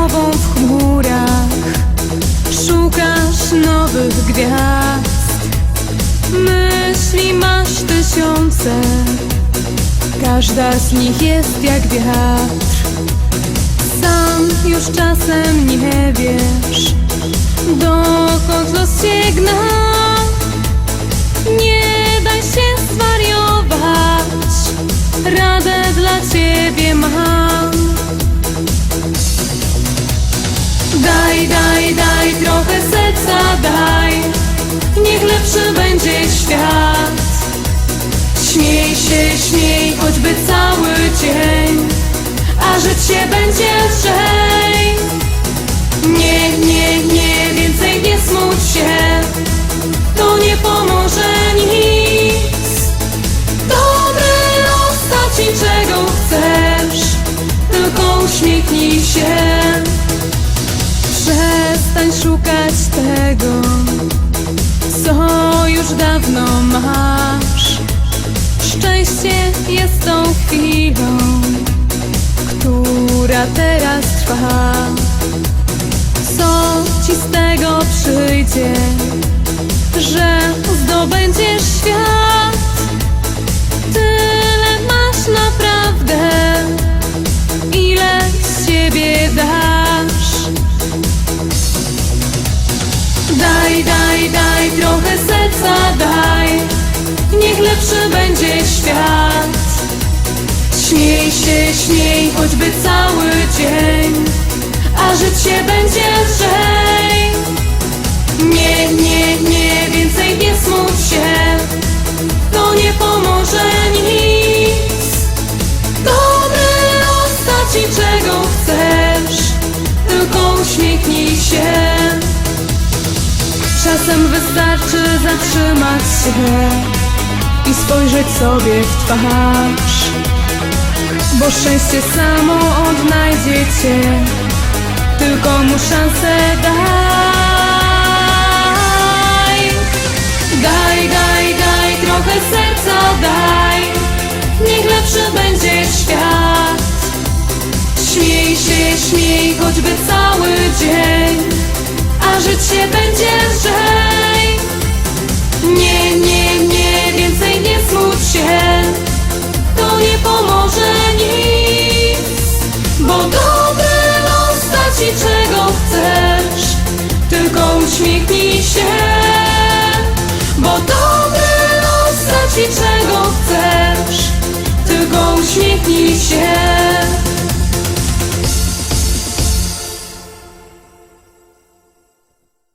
głową w chmurach, szukasz nowych gwiazd. Myśli masz tysiące, każda z nich jest jak wiatr. Sam już czasem nie wiesz, dokąd los cię gna. Nie daj się zwariować, radę dla ciebie mam. Daj, daj, daj, trochę serca daj, niech lepszy będzie świat. Śmiej się, śmiej, choćby cały dzień, a żyć się będzie lżej. Nie, nie, nie, więcej nie smuć się, to nie pomoże nic. Dobry los da ci czego chcesz, tylko uśmiechnij się. Przestań szukać tego, co już dawno masz. Szczęście jest tą chwilą, która teraz trwa. Co ci z tego przyjdzie, że zdobędziesz świat? Tyle masz naprawdę, ile z siebie dasz. Daj, daj, daj, trochę serca daj, niech lepszy będzie świat. Śmiej się, śmiej, choćby cały dzień, a żyć się będzie lżej. Nie, nie, nie, więcej nie smuć się, to nie pomoże nic. Dobry los da ci czego chcesz, tylko uśmiechnij się. Czasem wystarczy zatrzymać się i spojrzeć sobie w twarz, bo szczęście samo odnajdzie cię, tylko mu szansę daj. Daj, daj, daj, trochę serca daj, niech lepszy będzie świat. Śmiej się, śmiej, choćby cały dzień, a żyć się będzie lżej. Nie, nie, nie, więcej nie smuć się, to nie pomoże nic. Bo dobry los da ci czego chcesz, tylko uśmiechnij się. Bo dobry los da ci czego